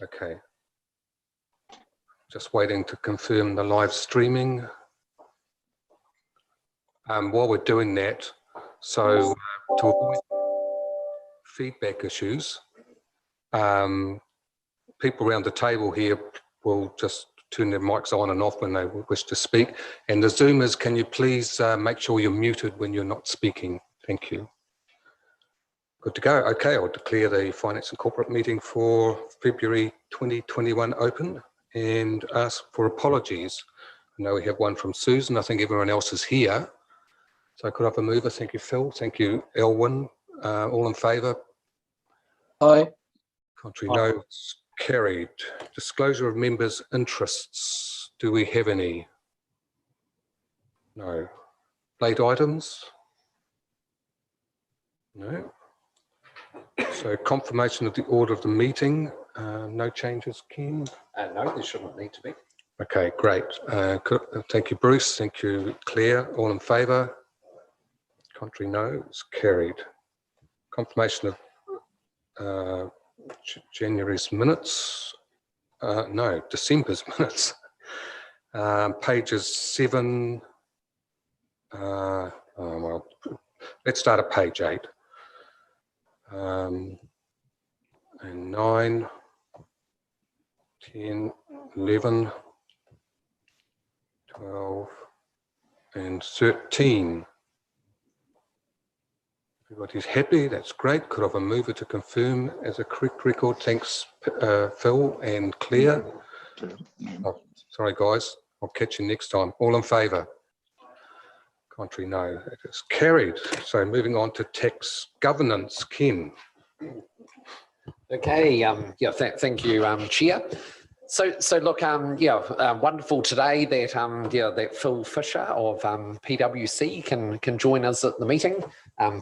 Okay. Just waiting to confirm the live streaming. While we're doing that, so to avoid feedback issues, people around the table here will just turn their mics on and off when they wish to speak. And the Zoomers, can you please make sure you're muted when you're not speaking? Thank you. Good to go. Okay, I'll declare the Finance and Corporate meeting for February 2021 open and ask for apologies. I know we have one from Susan. I think everyone else is here. So could I have a mover? Thank you, Phil. Thank you, Elwyn. All in favour? Aye. Contrary, no. It's carried. Disclosure of members' interests. Do we have any? No. Late items? No. So confirmation of the order of the meeting. No changes, Ken? No, there shouldn't need to be. Okay, great. Thank you, Bruce. Thank you, Claire. All in favour? Contrary, no. It's carried. Confirmation of January's minutes. No, December's minutes. Pages 7. Well, let's start at page 8. And 9, 10, 11, 12, and 13. Everybody's happy, that's great. Could I have a mover to confirm as a correct record? Thanks, Phil and Claire. Oh, sorry, guys, I'll catch you next time. All in favour? Contrary, no. It is carried. So moving on to tax governance, Ken. Okay, thank you, Chair. So look, wonderful today that that Phil Fisher of PwC can join us at the meeting.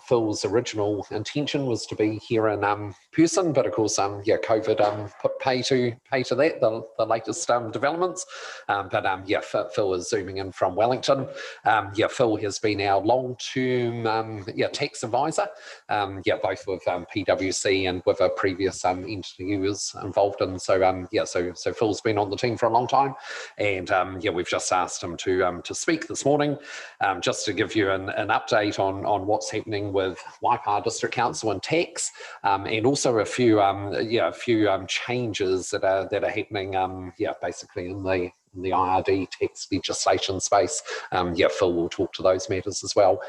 Phil's original intention was to be here in person, but of course, COVID put pay to that, the latest developments. Phil is zooming in from Wellington. Phil has been our long-term tax advisor, both with PwC and with a previous entity he was involved in. So Phil's been on the team for a long time, and we've just asked him to speak this morning, just to give you an update on what's happening with Waipawa District Council and tax, and also a few changes that are happening basically in the IRD tax legislation space. Phil will talk to those matters as well.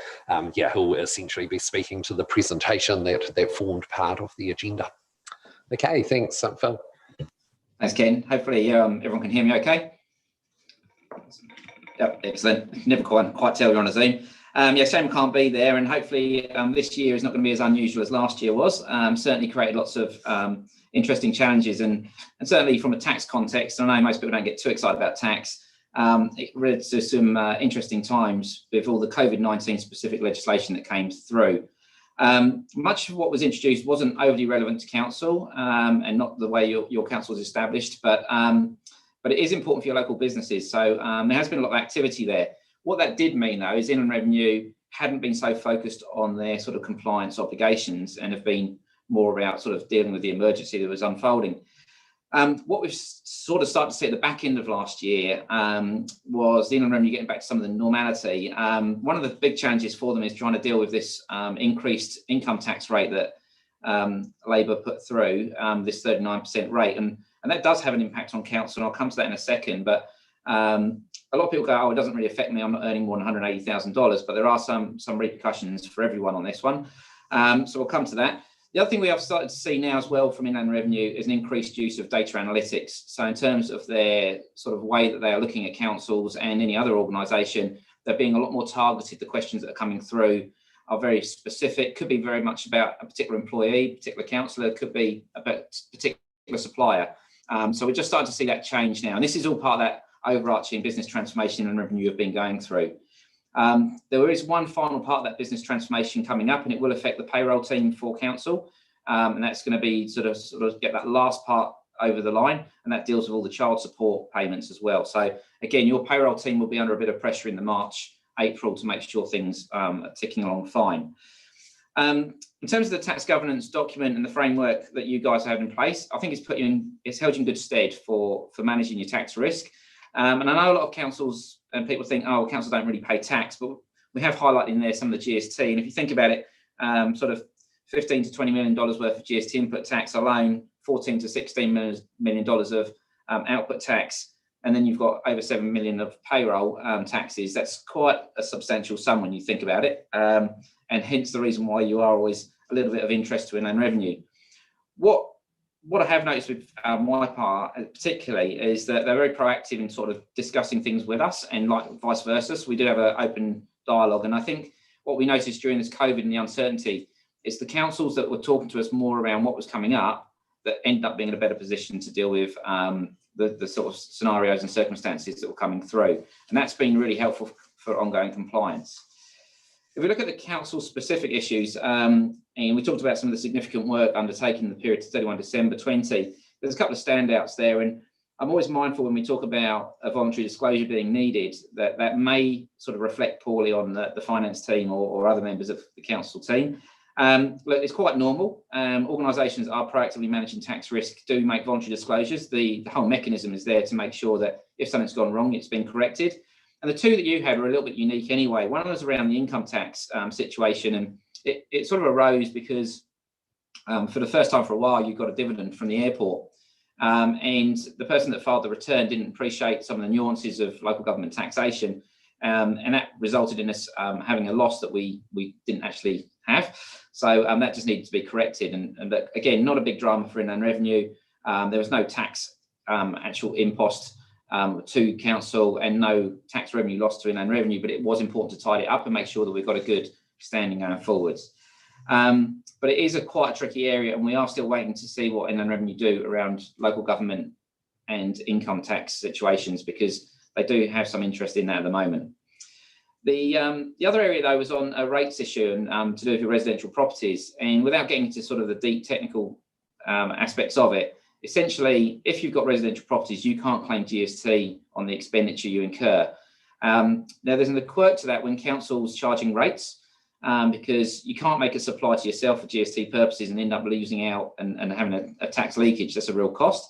He'll essentially be speaking to the presentation that formed part of the agenda. Okay, thanks, Phil. Thanks, Ken. Hopefully everyone can hear me okay. Yep, excellent. Never quite tell you're on a Zoom. Sam can't be there, and hopefully this year is not going to be as unusual as last year was. Certainly created lots of interesting challenges, and certainly from a tax context, I know most people don't get too excited about tax. It led to some interesting times with all the COVID-19 specific legislation that came through. Much of what was introduced wasn't overly relevant to council, and not the way your council is established, but it is important for your local businesses. So there has been a lot of activity there. What that did mean, though, is Inland Revenue hadn't been so focused on their sort of compliance obligations and have been more about sort of dealing with the emergency that was unfolding. What we've sort of started to see at the back end of last year was the Inland Revenue getting back to some of the normality. One of the big challenges for them is trying to deal with this increased income tax rate that Labour put through, this 39% rate. And that does have an impact on council, and I'll come to that in a second. But a lot of people go, oh, it doesn't really affect me, I'm not earning more than $180,000, but there are some repercussions for everyone on this one. So we'll come to that. The other thing we have started to see now as well from Inland Revenue is an increased use of data analytics. So in terms of their sort of way that they are looking at councils and any other organisation, they're being a lot more targeted. The questions that are coming through are very specific, could be very much about a particular employee, particular councillor, could be about a particular supplier. So we're just starting to see that change now. And this is all part of that overarching business transformation and revenue have been going through. There is one final part of that business transformation coming up, and it will affect the payroll team for council. And that's going to be sort of get that last part over the line, and that deals with all the child support payments as well. So again, your payroll team will be under a bit of pressure in the March, April to make sure things are ticking along fine. In terms of the tax governance document and the framework that you guys have in place, I think it's held you in good stead for managing your tax risk. And I know a lot of councils and people think, oh, councils don't really pay tax, but we have highlighted in there some of the GST. And if you think about it, sort of $15 to $20 million worth of GST input tax alone, $14 to $16 million of output tax, and then you've got over $7 million of payroll taxes. That's quite a substantial sum when you think about it, and hence the reason why you are always a little bit of interest to inland revenue. What I have noticed with my part particularly is that they're very proactive in sort of discussing things with us, and like vice versa. So we do have an open dialogue, and I think what we noticed during this COVID and the uncertainty is the councils that were talking to us more around what was coming up that ended up being in a better position to deal with the sort of scenarios and circumstances that were coming through. And that's been really helpful for ongoing compliance. If we look at the council specific issues, and we talked about some of the significant work undertaken in the period to 31 December 20, there's a couple of standouts there. And I'm always mindful when we talk about a voluntary disclosure being needed, that may sort of reflect poorly on the finance team or other members of the council team. Look, it's quite normal. Organisations are proactively managing tax risk, do make voluntary disclosures. The whole mechanism is there to make sure that if something's gone wrong, it's been corrected. And the two that you had were a little bit unique anyway. One was around the income tax situation, and it sort of arose because for the first time for a while, you got a dividend from the airport. And the person that filed the return didn't appreciate some of the nuances of local government taxation. And that resulted in us having a loss that we didn't actually have. So that just needed to be corrected. And again, not a big drama for inland revenue. There was no tax actual impost to council and no tax revenue loss to inland revenue, but it was important to tidy it up and make sure that we've got a good standing going forwards. But it is quite a tricky area, and we are still waiting to see what inland revenue do around local government and income tax situations, because they do have some interest in that at the moment. The other area though was on a rates issue and to do with your residential properties, and without getting into sort of the deep technical aspects of it, essentially if you've got residential properties, you can't claim GST on the expenditure you incur. Now there's a quirk to that when council's charging rates, because you can't make a supply to yourself for GST purposes and end up losing out and having a tax leakage. That's a real cost.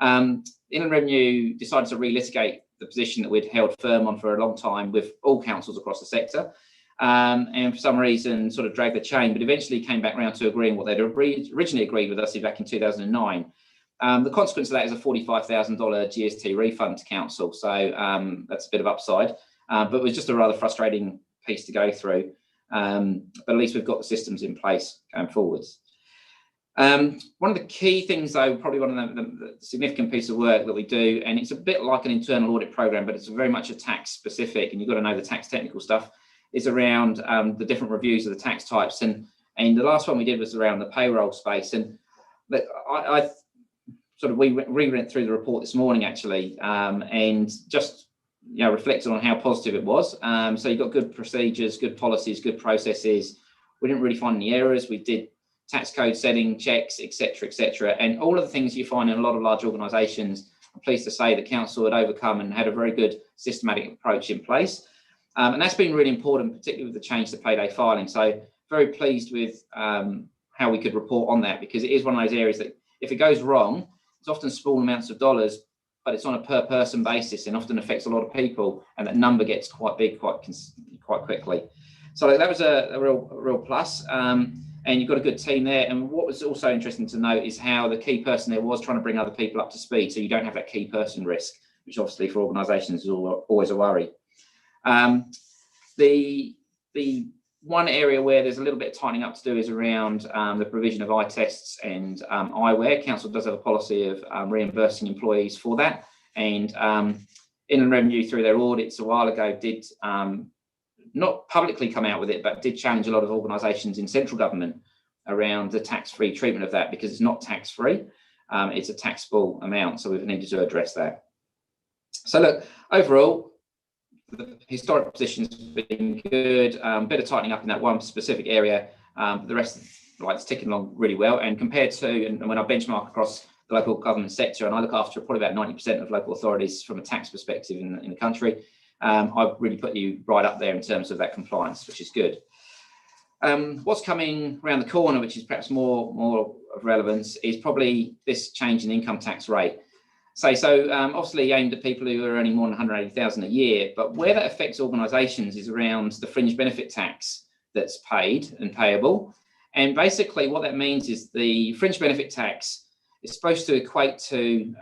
Inland Revenue decided to relitigate the position that we'd held firm on for a long time with all councils across the sector, and for some reason sort of dragged the chain, but eventually came back around to agreeing what they'd originally agreed with us back in 2009. The consequence of that is a $45,000 GST refund to council, so that's a bit of upside, but it was just a rather frustrating piece to go through, but at least we've got the systems in place going forwards. One of the key things though, probably one of the significant piece of work that we do, and it's a bit like an internal audit program, but it's very much a tax specific, and you've got to know the tax technical stuff, is around the different reviews of the tax types. And the last one we did was around the payroll space. And I we re-went through the report this morning actually, and just reflected on how positive it was. So you've got good procedures, good policies, good processes. We didn't really find any errors. We did tax code setting checks, etc., and all of the things you find in a lot of large organisations. I'm pleased to say the council had overcome and had a very good systematic approach in place, and that's been really important, particularly with the change to payday filing. So very pleased with how we could report on that, because it is one of those areas that if it goes wrong, it's often small amounts of dollars, but it's on a per person basis and often affects a lot of people, and that number gets quite big quite quickly. So that was a real plus. And you've got a good team there. And what was also interesting to note is how the key person there was trying to bring other people up to speed, so you don't have that key person risk, which obviously for organisations is always a worry. The one area where there's a little bit of tightening up to do is around the provision of eye tests and eyewear. Council does have a policy of reimbursing employees for that. And Inland Revenue, through their audits a while ago, did not publicly come out with it, but did challenge a lot of organisations in central government around the tax-free treatment of that, because it's not tax-free, it's a taxable amount, so we've needed to address that. So look, overall, the historic position's been good, bit of tightening up in that one specific area, but the rest it's ticking along really well. And compared to, and when I benchmark across the local government sector, and I look after probably about 90% of local authorities from a tax perspective in the country, I've really put you right up there in terms of that compliance, which is good. What's coming around the corner, which is perhaps more of relevance, is probably this change in income tax rate. So obviously aimed at people who are earning more than 180,000 a year, but where that affects organisations is around the fringe benefit tax that's paid and payable. And basically what that means is the fringe benefit tax is supposed to equate to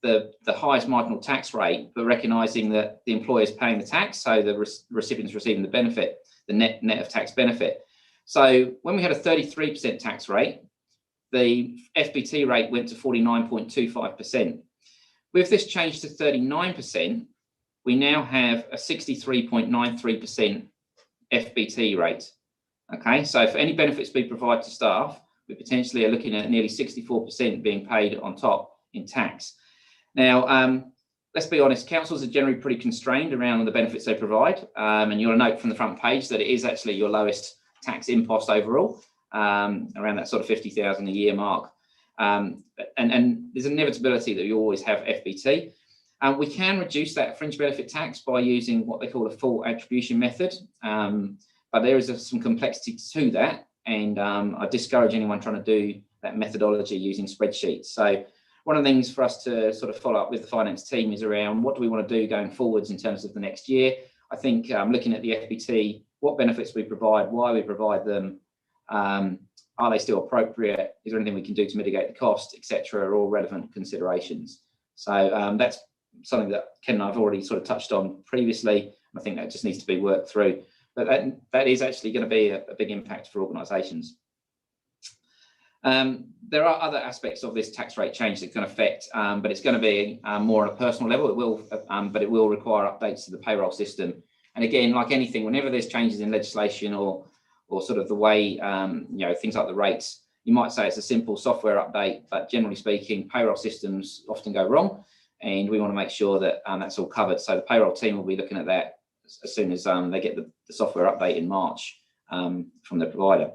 the highest marginal tax rate, but recognising that the employer is paying the tax, so the recipient's receiving the benefit, the net of tax benefit. So when we had a 33% tax rate, the FBT rate went to 49.25%. With this change to 39%, we now have a 63.93% FBT rate. Okay, so for any benefits we provide to staff, we potentially are looking at nearly 64% being paid on top in tax. Now, let's be honest, councils are generally pretty constrained around the benefits they provide. And you'll note from the front page that it is actually your lowest tax impost overall, around that sort of 50,000 a year mark. And there's an inevitability that you always have FBT. We can reduce that fringe benefit tax by using what they call a full attribution method. But there is some complexity to that. And I discourage anyone trying to do that methodology using spreadsheets. So one of the things for us to sort of follow up with the finance team is around what do we want to do going forwards in terms of the next year. I think looking at the FBT, what benefits we provide, why we provide them, are they still appropriate, is there anything we can do to mitigate the cost, etc., are all relevant considerations. So that's something that Ken and I have already sort of touched on previously. I think that just needs to be worked through. But that is actually going to be a big impact for organisations. There are other aspects of this tax rate change that can affect, but it's going to be more on a personal level. It will, but it will require updates to the payroll system. And again, like anything, whenever there's changes in legislation or sort of the way, things like the rates, you might say it's a simple software update, but generally speaking, payroll systems often go wrong, and we want to make sure that that's all covered. So the payroll team will be looking at that as soon as they get the software update in March from the provider.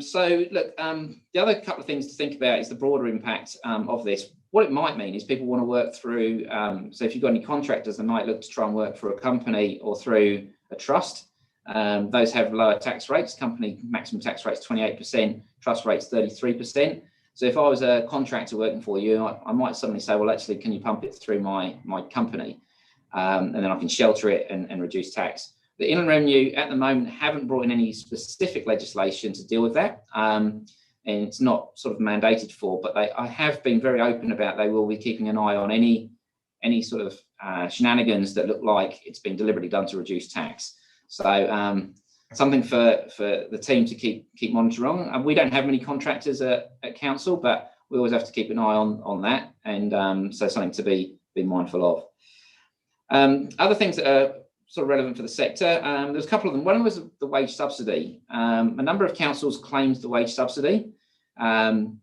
So look, the other couple of things to think about is the broader impact of this. What it might mean is people want to work through, so if you've got any contractors, they might look to try and work for a company or through a trust. Those have lower tax rates. Company maximum tax rate's 28%, trust rate's 33%. So if I was a contractor working for you, I might suddenly say, well, actually, can you pump it through my company? And then I can shelter it and reduce tax. The Inland Revenue at the moment haven't brought in any specific legislation to deal with that. And it's not sort of mandated for, but I have been very open about they will be keeping an eye on any sort of shenanigans that look like it's been deliberately done to reduce tax. So something for the team to keep monitoring. And we don't have many contractors at council, but we always have to keep an eye on that. And so something to be mindful of. Other things that are sort of relevant for the sector, there's a couple of them. One was the wage subsidy. A number of councils claimed the wage subsidy. And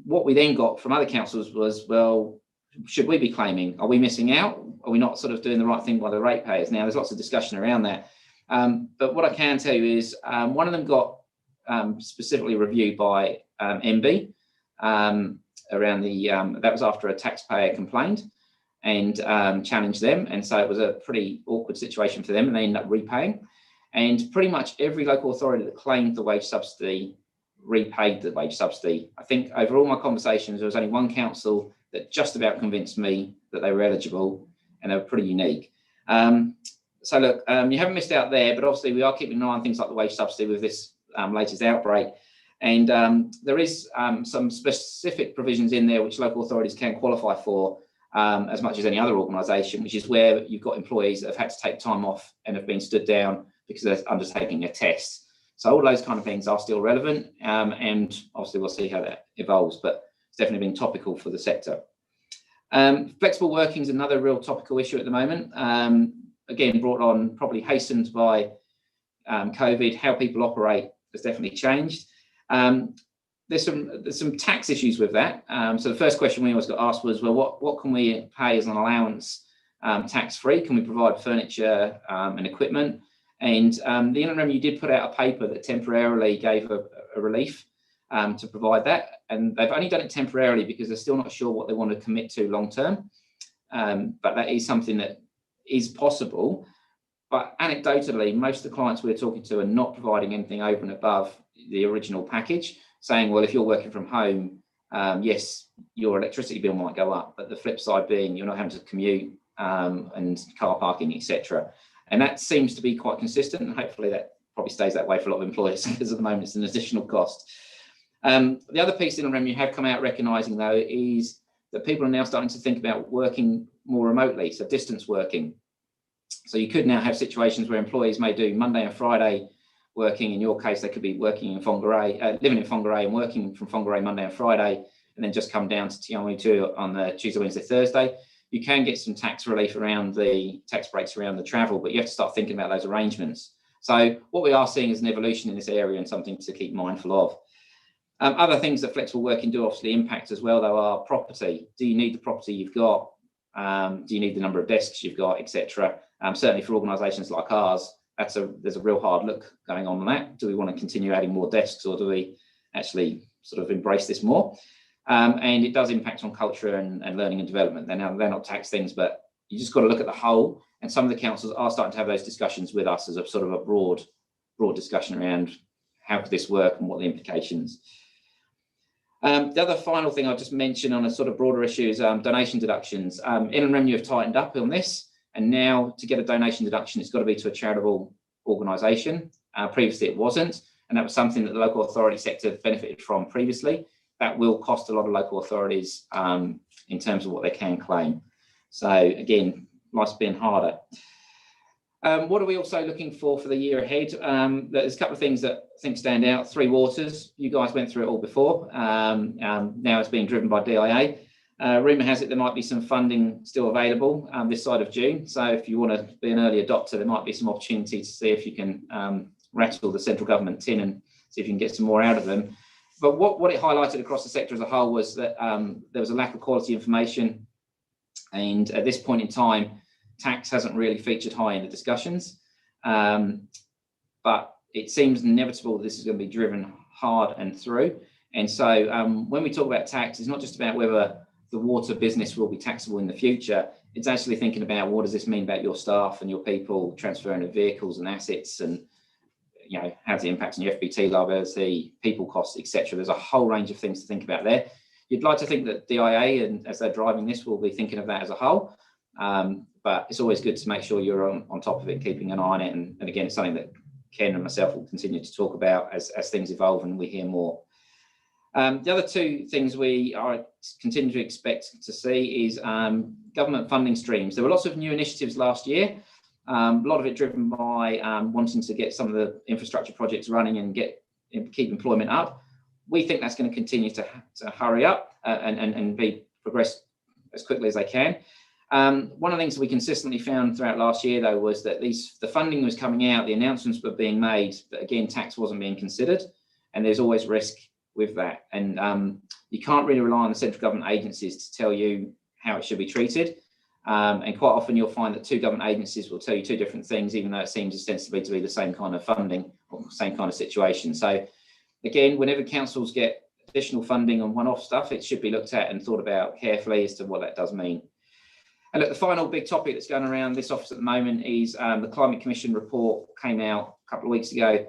what we then got from other councils was, well, should we be claiming? Are we missing out? Are we not sort of doing the right thing by the ratepayers? Now, there's lots of discussion around that. But what I can tell you is one of them got specifically reviewed by MB around that was after a taxpayer complained and challenged them. And so it was a pretty awkward situation for them, and they ended up repaying. And pretty much every local authority that claimed the wage subsidy repaid the wage subsidy. I think over all my conversations, there was only one council that just about convinced me that they were eligible, and they were pretty unique. So look, you haven't missed out there, but obviously we are keeping an eye on things like the wage subsidy with this latest outbreak. And there is some specific provisions in there which local authorities can qualify for as much as any other organisation, which is where you've got employees that have had to take time off and have been stood down because they're undertaking a test. So all those kind of things are still relevant, and obviously we'll see how that evolves, but it's definitely been topical for the sector. Flexible working is another real topical issue at the moment. Again, brought on, probably hastened by COVID. How people operate has definitely changed. There's some tax issues with that. So the first question we always got asked was, well, what can we pay as an allowance tax-free? Can we provide furniture and equipment? And the Inland Revenue did put out a paper that temporarily gave a relief to provide that. And they've only done it temporarily because they're still not sure what they want to commit to long term. But that is something that is possible. But anecdotally, most of the clients we're talking to are not providing anything over and above the original package, saying, well, if you're working from home, yes, your electricity bill might go up, but the flip side being you're not having to commute and car parking, etc. And that seems to be quite consistent, and hopefully that probably stays that way for a lot of employers, because at the moment it's an additional cost. The other piece in revenue have come out recognising, though, is that people are now starting to think about working more remotely, so distance working. So you could now have situations where employees may do Monday and Friday working. In your case, they could be working in Whangarei, living in Whangarei and working from Whangarei Monday and Friday, and then just come down to Tiangu on the Tuesday, Wednesday, Thursday. You can get some tax relief around the tax breaks around the travel, but you have to start thinking about those arrangements. So what we are seeing is an evolution in this area and something to keep mindful of. Other things that flexible working do obviously impact as well, though, are property. Do you need the property you've got? Do you need the number of desks you've got, etc.? Certainly for organisations like ours, there's a real hard look going on that. Do we want to continue adding more desks, or do we actually sort of embrace this more? And it does impact on culture and learning and development. They're not tax things, but you just got to look at the whole. And some of the councils are starting to have those discussions with us as a sort of a broad discussion around how could this work and what the implications. The other final thing I'll just mention on a sort of broader issue is donation deductions. Inland Revenue have tightened up on this, and now to get a donation deduction, it's got to be to a charitable organisation. Previously it wasn't, and that was something that the local authority sector benefited from previously. That will cost a lot of local authorities in terms of what they can claim. So again, life's been harder. What are we also looking for the year ahead? There's a couple of things that I think stand out. 3 Waters, you guys went through it all before. Now it's being driven by DIA. Rumour has it there might be some funding still available this side of June. So if you want to be an early adopter, there might be some opportunity to see if you can rattle the central government tin and see if you can get some more out of them. But what it highlighted across the sector as a whole was that there was a lack of quality information. And at this point in time, tax hasn't really featured high in the discussions. But it seems inevitable that this is going to be driven hard and through. And so when we talk about tax, it's not just about whether the water business will be taxable in the future. It's actually thinking about what does this mean about your staff and your people transferring of vehicles and assets, and how's the impact on your FBT liability, people costs, etc. There's a whole range of things to think about there. You'd like to think that DIA, and as they're driving this, will be thinking of that as a whole. But it's always good to make sure you're on top of it, keeping an eye on it. And again, it's something that Ken and myself will continue to talk about as things evolve and we hear more. The other 2 things we are continue to expect to see is government funding streams. There were lots of new initiatives last year, a lot of it driven by wanting to get some of the infrastructure projects running and keep employment up. We think that's going to continue to hurry up and be progressed as quickly as they can. One of the things we consistently found throughout last year, though, was that the funding was coming out, the announcements were being made, but again, tax wasn't being considered, and there's always risk with that. And you can't really rely on the central government agencies to tell you how it should be treated. And quite often you'll find that 2 government agencies will tell you 2 different things, even though it seems ostensibly to be the same kind of funding or same kind of situation. So again, whenever councils get additional funding on one-off stuff, it should be looked at and thought about carefully as to what that does mean. And look, the final big topic that's going around this office at the moment is the Climate Commission report came out a couple of weeks ago.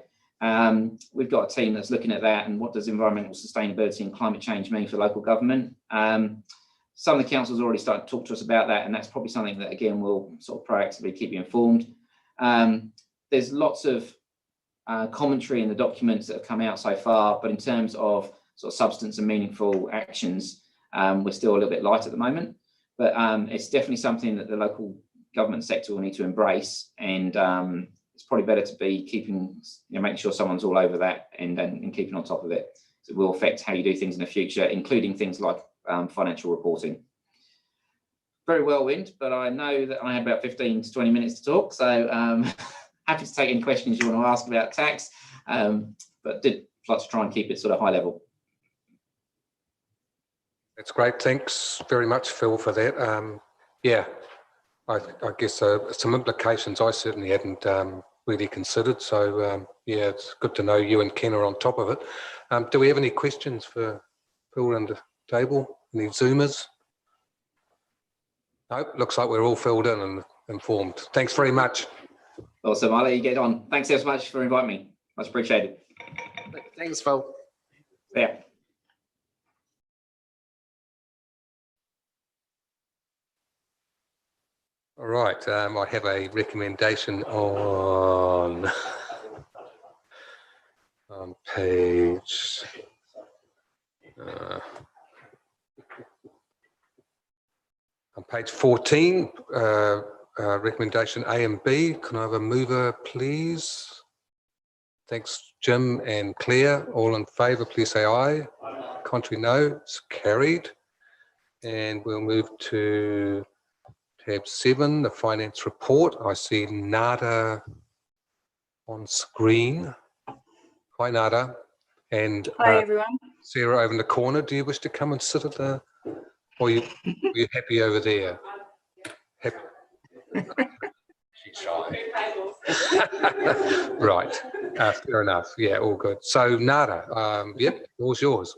We've got a team that's looking at that and what does environmental sustainability and climate change mean for local government. Some of the councils already started to talk to us about that, and that's probably something that, again, we'll sort of proactively keep you informed. There's lots of commentary in the documents that have come out so far, but in terms of sort of substance and meaningful actions, we're still a little bit light at the moment. But it's definitely something that the local government sector will need to embrace, and it's probably better to be making sure someone's all over that and keeping on top of it. So it will affect how you do things in the future, including things like financial reporting. Very whirlwind, but I know that I had about 15 to 20 minutes to talk, so happy to take any questions you want to ask about tax, but did like to try and keep it sort of high level. That's great. Thanks very much, Phil, for that. Yeah, I guess some implications I certainly hadn't really considered. So yeah, it's good to know you and Ken are on top of it. Do we have any questions for Phil and the table? Any Zoomers? No, looks like we're all filled in and informed. Thanks very much. Awesome. I'll let you get on. Thanks so much for inviting me. Much appreciated. Thanks, Phil. Yeah. All right, I have a recommendation on page on page 14, recommendation A and B. Can I have a mover, please? Thanks, Jim and Claire. All in favour, please say aye. Contrary, no. It's carried. And we'll move to tab 7, the finance report. I see Nada on screen. Hi, Nada. And Hi, everyone. Sarah over in the corner. Do you wish to come and sit at the, or are you happy over there? Happy? She's shy. Right, fair enough. Yeah, all good. So Nada, yep, all's yours.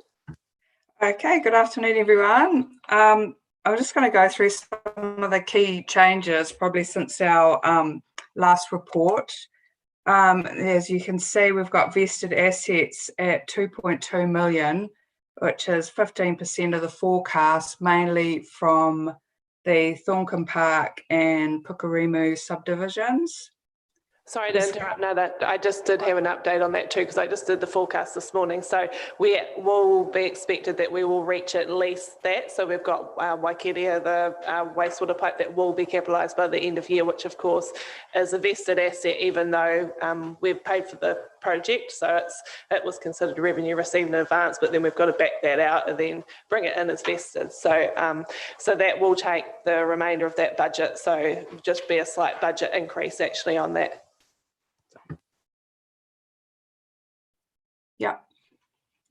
Okay, good afternoon, everyone. I'm just going to go through some of the key changes probably since our last report. As you can see, we've got vested assets at 2.2 million, which is 15% of the forecast, mainly from the Thorncombe Park and Pukeremu subdivisions. Sorry to interrupt. No, that I just did have an update on that too, because I just did the forecast this morning. So we will be expected that we will reach at least that. So we've got Waikeria, the wastewater pipe that will be capitalised by the end of year, which of course is a vested asset, even though we've paid for the project. So it was considered revenue received in advance, but then we've got to back that out and then bring it in as vested. So so that will take the remainder of that budget. So just be a slight budget increase actually on that. Yeah,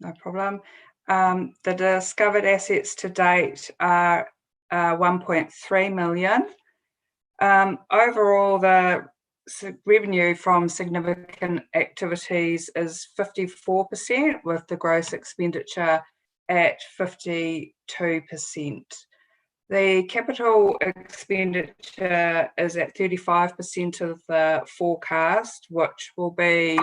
no problem. The discovered assets to date are 1.3 million. Overall, the revenue from significant activities is 54%, with the gross expenditure at 52%. The capital expenditure is at 35% of the forecast, which will be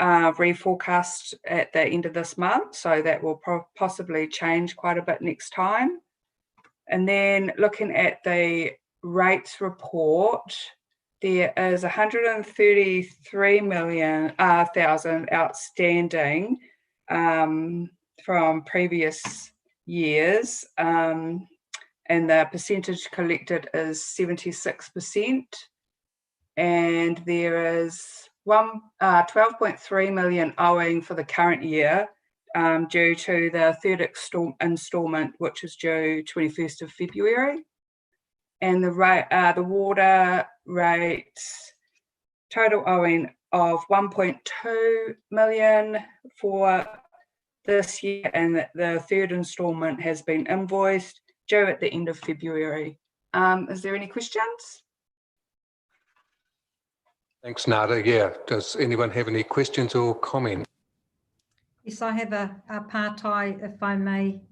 reforecast at the end of this month, so that will possibly change quite a bit next time. And then looking at the rates report, there is 133,000,000 outstanding from previous years, and the percentage collected is 76%, and there is 12.3 million owing for the current year due to the third instalment, which is due 21st of February. And the water rates total owing of 1.2 million for this year, and the third instalment has been invoiced, due at the end of February. Is there any questions? Thanks, Nada. Yeah, does anyone have any questions or comments? Yes, I have a partai, if I may,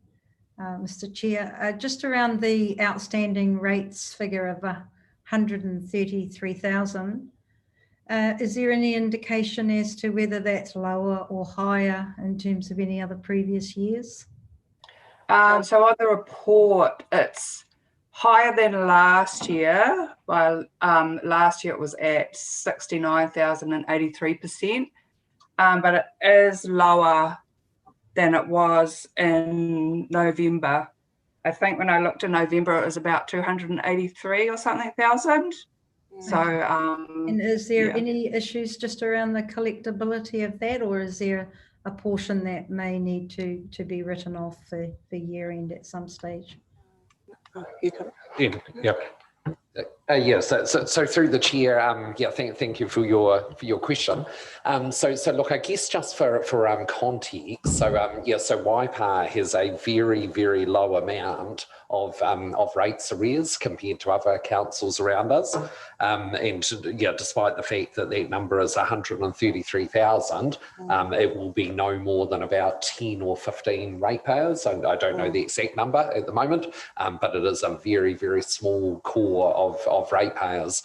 Mr. Chair. Just around the outstanding rates figure of 133,000, is there any indication as to whether that's lower or higher in terms of any other previous years? So on the report, it's higher than last year. Well, last year it was at 69,083%, but it is lower than it was in November. I think when I looked in November, it was about 283 or something thousand. So, and is there any issues just around the collectability of that, or is there a portion that may need to be written off for year end at some stage? Yeah. Yeah, so through the chair, yeah, thank you for your question. So look, I guess just for context, so Waipa has a very low amount of rates arrears compared to other councils around us, and yeah, despite the fact that that number is 133,000, it will be no more than about 10 or 15 ratepayers. I don't know the exact number at the moment, but it is a very small core of ratepayers.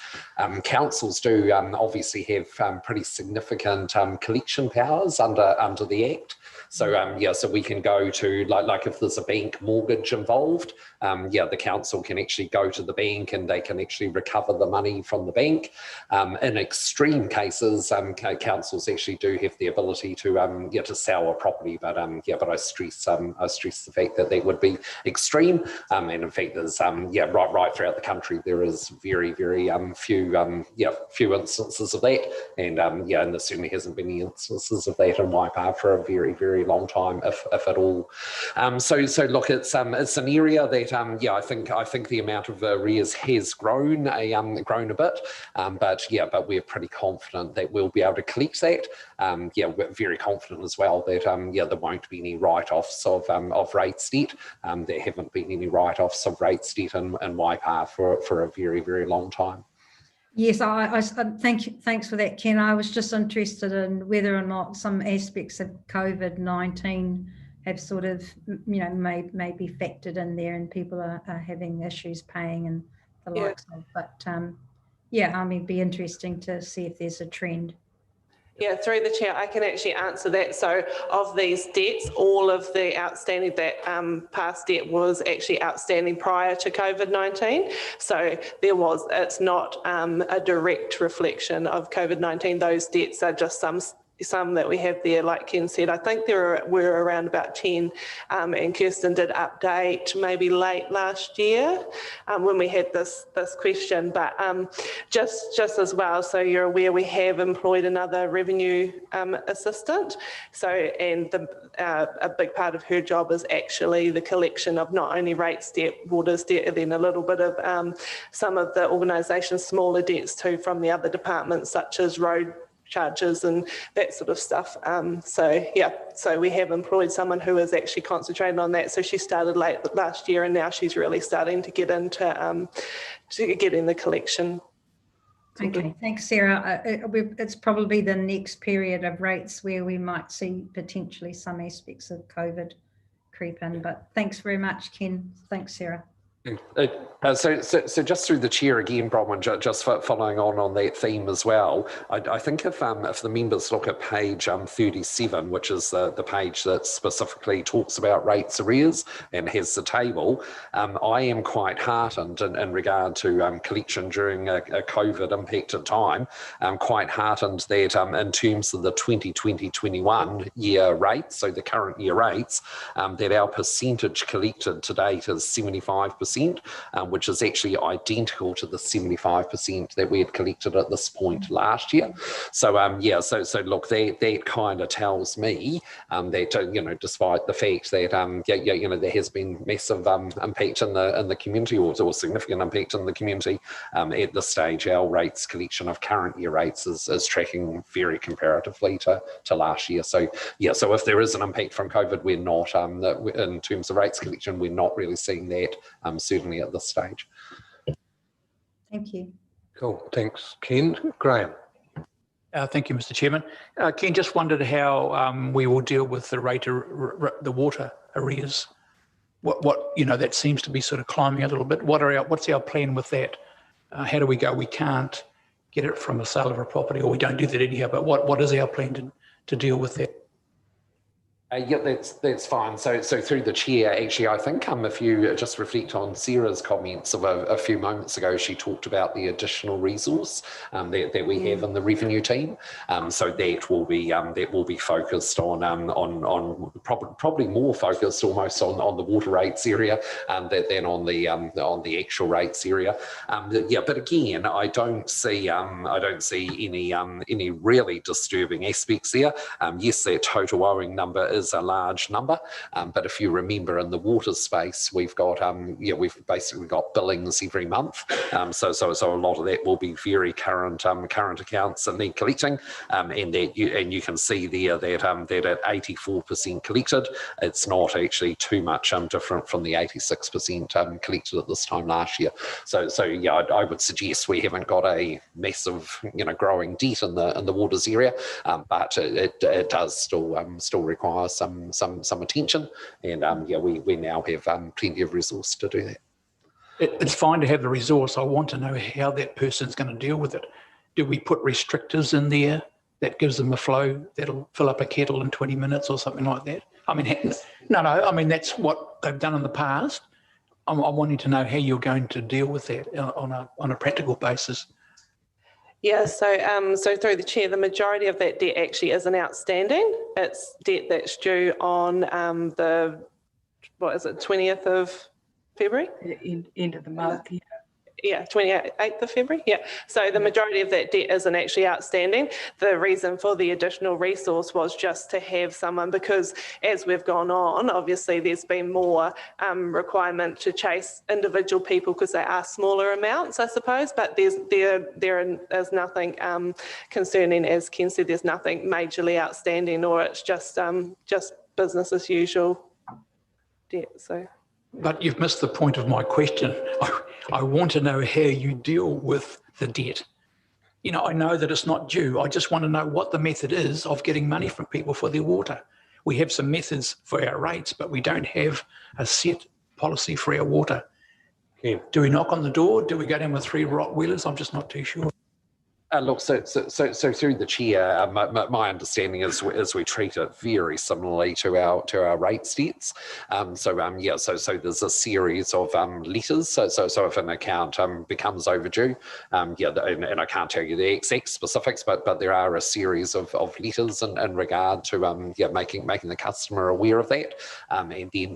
Councils do obviously have pretty significant collection powers under the Act. So so we can go to like if there's a bank mortgage involved, the council can actually go to the bank and they can actually recover the money from the bank. In extreme cases, councils actually do have the ability to sell a property, but I stress the fact that that would be extreme. And in fact, there's right throughout the country there is very few instances of that, and and there certainly hasn't been any instances of that in Waipa for a very long time, if at all. So look, it's an area that I think the amount of arrears has grown a bit, but we're pretty confident that we'll be able to collect that. We're very confident as well that there won't be any write-offs of rates debt. There haven't been any write-offs of rates debt in Waipa for a very long time. Yes, I thank you. Thanks for that, Ken. I was just interested in whether or not some aspects of COVID-19 have sort of, maybe factored in there, and people are having issues paying and the likes of. But it'd be interesting to see if there's a trend. Yeah, through the chair, I can actually answer that. So of these debts, all of the outstanding, that past debt was actually outstanding prior to COVID-19. So it's not a direct reflection of COVID-19. Those debts are just some that we have there, like Ken said. I think there were around about 10, and Kirsten did update maybe late last year when we had this question. But just as well, so you're aware, we have employed another revenue assistant. So, and a big part of her job is actually the collection of not only rates debt, waters debt, and then a little bit of some of the organisation's smaller debts too from the other departments, such as road charges and that sort of stuff. So we have employed someone who is actually concentrating on that. So she started late last year, and now she's really starting to get into getting the collection. Okay, thanks, Sarah. It's probably the next period of rates where we might see potentially some aspects of COVID creep in, but thanks very much, Ken. Thanks, Sarah. So just through the chair again, Bronwyn, just following on that theme as well, I think if the members look at page 37, which is the page that specifically talks about rates arrears and has the table, I am quite heartened in regard to collection during a COVID impacted time. I'm quite heartened that in terms of the 2020-21 year rates, so the current year rates, that our percentage collected to date is 75%. Which is actually identical to the 75% that we had collected at this point last year. So so look, that kind of tells me that despite the fact that there has been massive impact in the community, or significant impact in the community, at this stage our rates collection of current year rates is tracking very comparatively to last year. So so if there is an impact from COVID, we're not in terms of rates collection, we're not really seeing that. Certainly at this stage. Thank you. Cool, thanks, Ken. Graham. Thank you, Mr. Chairman. Ken, just wondered how we will deal with the water arrears. What that seems to be sort of climbing a little bit. What's our plan with that? How do we go? We can't get it from a sale of a property, or we don't do that anyhow. But what is our plan to deal with that? That's fine. So through the chair, actually, I think if you just reflect on Sarah's comments of a few moments ago, she talked about the additional resource that we have in the revenue team. So that will be focused on probably more focused almost on the water rates area than on the actual rates area. But again, I don't see any really disturbing aspects there. Yes, that total owing number is a large number, but if you remember in the water space, we've basically got billings every month, so a lot of that will be very current accounts and need collecting, and you can see there that at 84% collected, it's not actually too much different from the 86% collected at this time last year. So I would suggest we haven't got a massive growing debt in the waters area, but it does still require some attention, and we now have plenty of resource to do that. it's fine to have the resource. I want to know how that person's going to deal with it. Do we put restrictors in there that gives them a flow that'll fill up a kettle in 20 minutes or something like that? I mean, no, I mean, that's what they've done in the past. I'm wanting to know how you're going to deal with that on a practical basis. Yeah, so through the chair, the majority of that debt actually isn't outstanding. It's debt that's due on the 20th of February? End of the month, yeah. Yeah, 28th of February. Yeah. So the majority of that debt isn't actually outstanding. The reason for the additional resource was just to have someone, because as we've gone on, obviously there's been more requirement to chase individual people because they are smaller amounts, I suppose. But there is nothing concerning, as Ken said, there's nothing majorly outstanding, or it's just business as usual debt. So. But you've missed the point of my question. I want to know how you deal with the debt. You know, I know that it's not due. I just want to know what the method is of getting money from people for their water. We have some methods for our rates, but we don't have a set policy for our water. Yeah. Do we knock on the door? Do we go down with 3 Rottweilers? I'm just not too sure. Look, so through the chair, my understanding is we treat it very similarly to our rates debts. So there's a series of letters. So if an account becomes overdue, and I can't tell you the exact specifics, but there are a series of letters in regard to making the customer aware of that. And then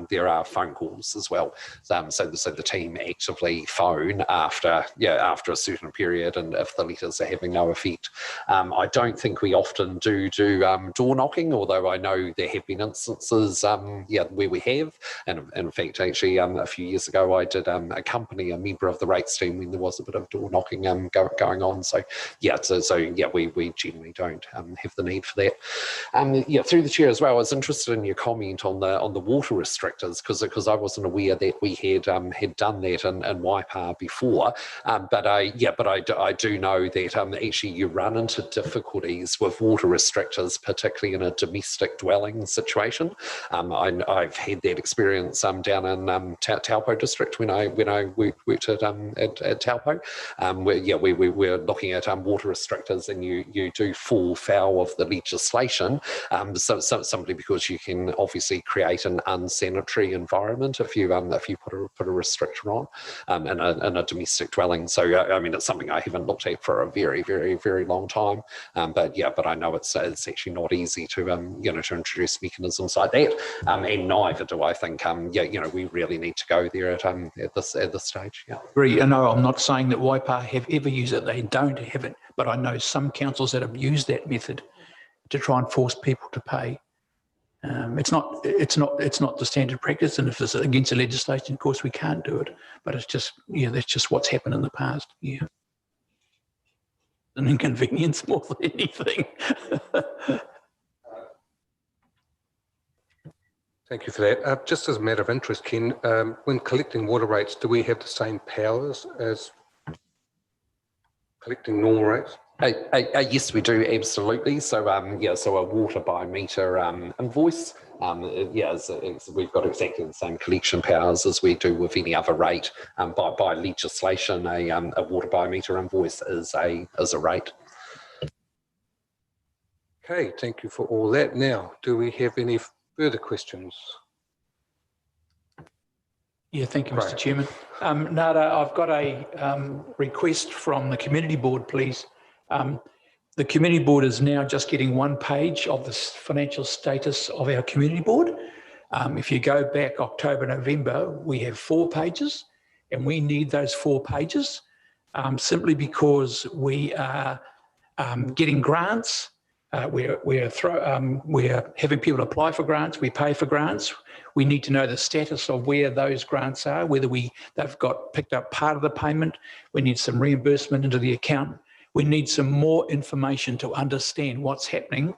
there are phone calls as well. So the team actively phone after a certain period, and if the letters are having no effect. I don't think we often do door knocking, although I know there have been instances where we have. And in fact, actually, a few years ago, I did accompany a member of the rates team when there was a bit of door knocking going on. So we generally don't have the need for that. Through the chair as well, I was interested in your comment on the water restrictors, because I wasn't aware that we had done that in Waipa before. But I do know that actually you run into difficulties with water restrictors, particularly in a domestic dwelling situation. I've had that experience down in Taupo district when I worked at Taupo, where we were looking at water restrictors, and you do fall foul of the legislation, simply because you can obviously create an unsanitary environment if you put a restrictor on in a domestic dwelling. So I mean, it's something I haven't looked at for a very, very, very long time. But I know it's actually not easy to introduce mechanisms like that. And neither do I think we really need to go there at this stage. Yeah. Agree. And no, I'm not saying that Waipa have ever used it. They don't have it. But I know some councils that have used that method to try and force people to pay. It's not the standard practice, and if it's against the legislation, of course we can't do it. But it's just that's just what's happened in the past. Yeah. An inconvenience more than anything. Thank you for that. Just as a matter of interest, Ken, when collecting water rates, do we have the same powers as collecting normal rates? Yes, we do, absolutely. So so a water by meter invoice, we've got exactly the same collection powers as we do with any other rate. By legislation, a water by meter invoice is a rate. Okay, thank you for all that. Now, do we have any further questions? Yeah, thank you, Mr. Chairman. Nada, I've got a request from the community board, please. The community board is now just getting 1 page of the financial status of our community board. If you go back October, November, we have 4 pages, and we need those 4 pages simply because we are getting grants. We're having people apply for grants. We pay for grants. We need to know the status of where those grants are, whether they've got picked up part of the payment. We need some reimbursement into the account. We need some more information to understand what's happening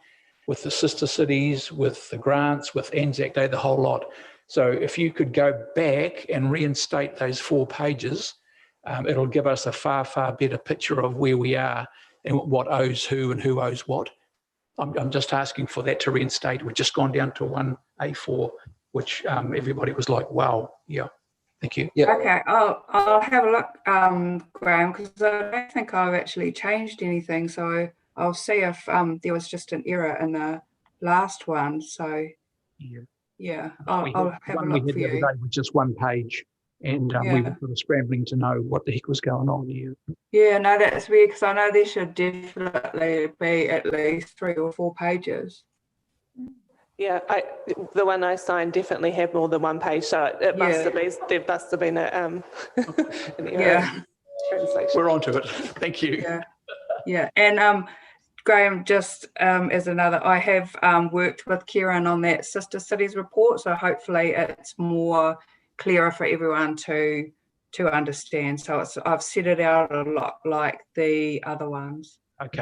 with the sister cities, with the grants, with Anzac Day, the whole lot. So if you could go back and reinstate those 4 pages, it'll give us a far, far better picture of where we are and what owes who and who owes what. I'm just asking for that to reinstate. We've just gone down to 1 A4, which everybody was like, wow, yeah. Thank you. Yeah. Okay, I'll have a look, Graham, because I don't think I've actually changed anything. So I'll see if there was just an error in the last one. So yeah, I'll have a look for the other you. day with just one page, and we were sort of scrambling to know what the heck was going on here. Yeah, no, that's weird because I know there should definitely be at least 3 or 4 pages. Yeah, the one I signed definitely had more than one page, so it must have been, there must have been an error in translation. We're on to it. Thank you. Yeah, and Graham, just as another, I have worked with Kieran on that Sister Cities report, so hopefully it's more clearer for everyone to understand. So I've set it out a lot like the other ones. Okay.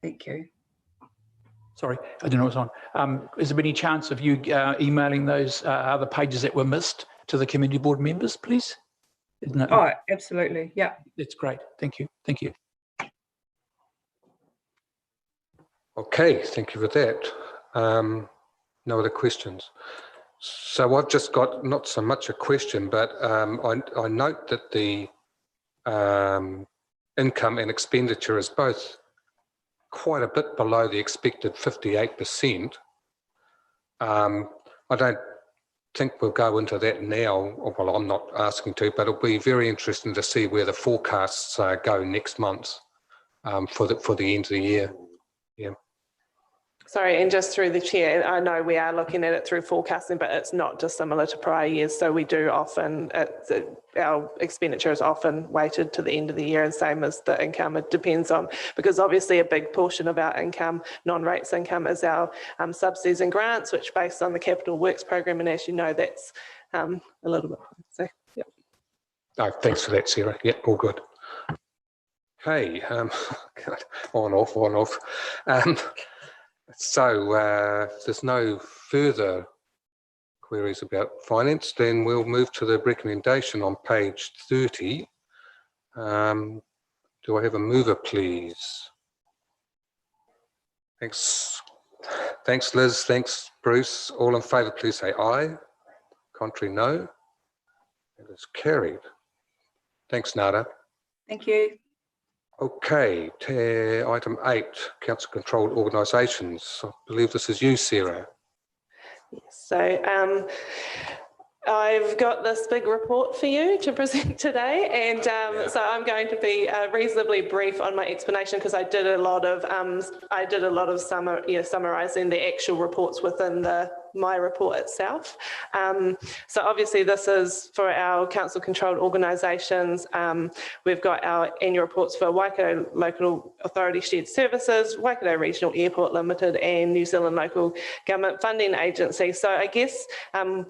Thank you. Sorry, I didn't know it was on. Is there any chance of you emailing those other pages that were missed to the community board members, please? Oh, absolutely. Yeah. That's great. Thank you. Thank you. Okay, thank you for that. No other questions. So I've just got not so much a question, but I note that the income and expenditure is both quite a bit below the expected 58%. I don't think we'll go into that now. Well, I'm not asking to, but it'll be very interesting to see where the forecasts go next month for the end of the year. Yeah. Sorry, and just through the chair, I know we are looking at it through forecasting, but it's not dissimilar to prior years. So we do often, our expenditure is often weighted to the end of the year, and same as the income. It depends on, because obviously a big portion of our income, non-rates income, is our subsidies and grants, which based on the Capital Works program, and as you know, that's a little bit. So, yeah. No, thanks for that, Sarah. Yeah, all good. Okay, on off. So if there's no further queries about finance, then we'll move to the recommendation on page 30. Do I have a mover, please? Thanks, Liz. Thanks, Bruce. All in favour, please say aye. Contrary, no. It is carried. Thanks, Nada. Thank you. Okay, item 8, council-controlled organisations. I believe this is you, Sarah. So I've got this big report for you to present today, and so I'm going to be reasonably brief on my explanation because I did a lot of summarising the actual reports within my report itself. So obviously this is for our council-controlled organisations. We've got our annual reports for Waikato Local Authority Shared Services, Waikato Regional Airport Limited, and New Zealand Local Government Funding Agency. So I guess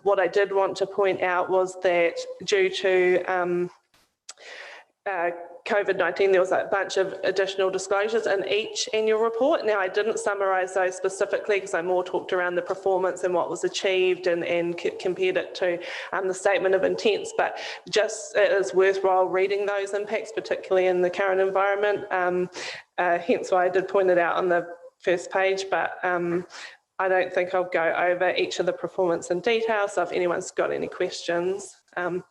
what I did want to point out was that due to COVID-19, there was a bunch of additional disclosures in each annual report. Now, I didn't summarise those specifically because I more talked around the performance and what was achieved and compared it to the statement of intents, but just it is worthwhile reading those impacts, particularly in the current environment. Hence why I did point it out on the first page, but I don't think I'll go over each of the performance in detail. So if anyone's got any questions,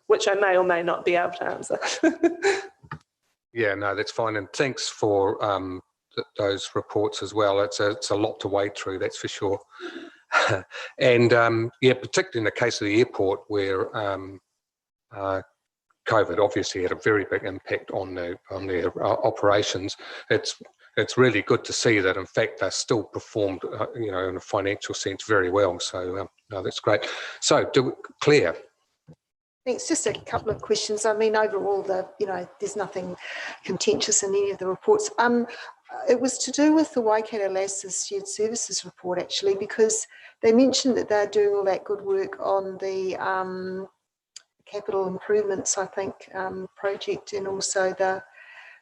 which I may or may not be able to answer. Yeah, no, that's fine. And thanks for those reports as well. It's a lot to wade through, that's for sure. And yeah, particularly in the case of the airport where COVID obviously had a very big impact on their operations. It's really good to see that, in fact, they're still performed, in a financial sense very well. So no, that's great. So, Claire. Thanks. Just a couple of questions. I mean, overall, there's nothing contentious in any of the reports. It was to do with the Waikato LAS's shared services report, actually, because they mentioned that they're doing all that good work on the capital improvements, I think, project, and also the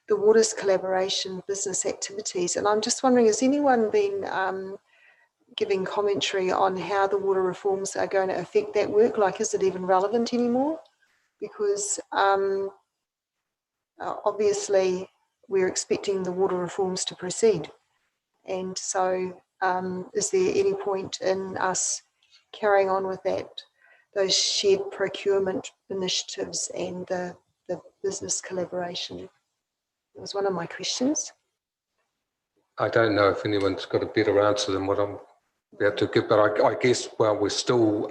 Waters Collaboration business activities. And I'm just wondering, has anyone been giving commentary on how the water reforms are going to affect that work? Like, is it even relevant anymore? Because obviously we're expecting the water reforms to proceed. And so is there any point in us carrying on with that those shared procurement initiatives and the business collaboration? That was one of my questions. I don't know if anyone's got a better answer than what I'm about to give, but I guess while we're still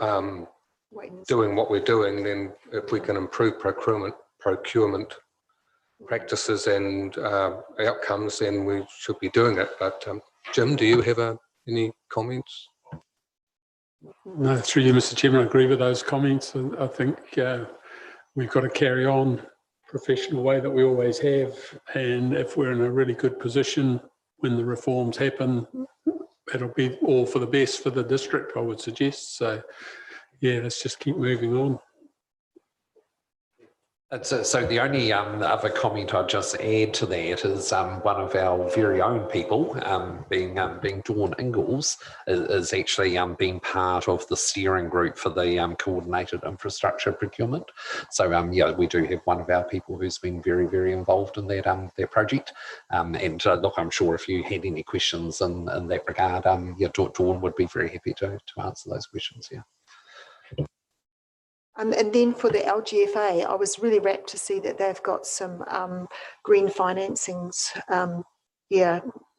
doing what we're doing, then if we can improve procurement practices and outcomes, then we should be doing it. But Jim, do you have any comments? No, through you, Mr. Chairman, I agree with those comments. I think we've got to carry on professional way that we always have, and if we're in a really good position when the reforms happen, it'll be all for the best for the district, I would suggest. So yeah, let's just keep moving on. So the only other comment I'd just add to that is one of our very own people, being Dawn Ingalls, is actually being part of the steering group for the coordinated infrastructure procurement. So yeah, we do have one of our people who's been very, very involved in that that project. And look, I'm sure if you had any questions in that regard, yeah, Dawn would be very happy to answer those questions. Yeah. And then for the LGFA, I was really rapt to see that they've got some green financings,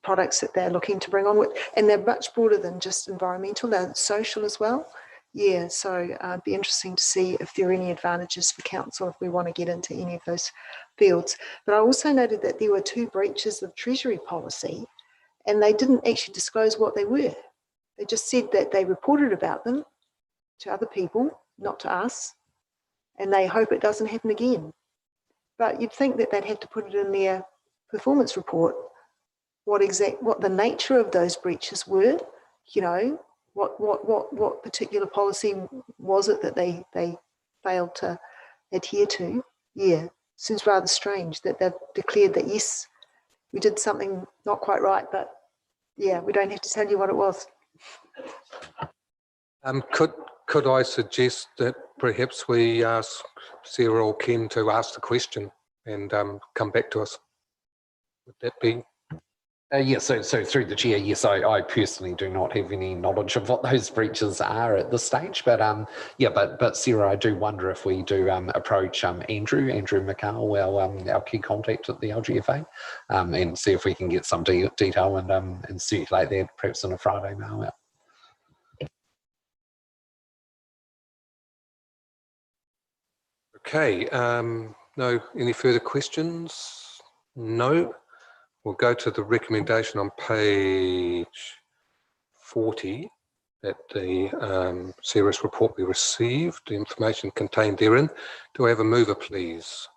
products that they're looking to bring on with, and they're much broader than just environmental, they're social as well. Yeah, so it'd be interesting to see if there are any advantages for council if we want to get into any of those fields. But I also noted that there were 2 breaches of Treasury policy, and they didn't actually disclose what they were. They just said that they reported about them to other people, not to us, and they hope it doesn't happen again. But you'd think that they'd have to put it in their performance report, what the nature of those breaches were, you know, what particular policy was it that they failed to adhere to. Yeah, seems rather strange that they've declared that, yes, we did something not quite right, but yeah, we don't have to tell you what it was. Could I suggest that perhaps we ask Sarah or Ken to ask the question and come back to us? Would that be? Yeah, so through the chair, yes, I personally do not have any knowledge of what those breaches are at this stage, but yeah, but Sarah, I do wonder if we do approach Andrew McCall, our key contact at the LGFA, and see if we can get some detail and circulate that perhaps on a Friday mail out. Okay, no, any further questions? No. We'll go to the recommendation on page 40 that the Sarah's report be received, the information contained therein. Do I have a mover, please?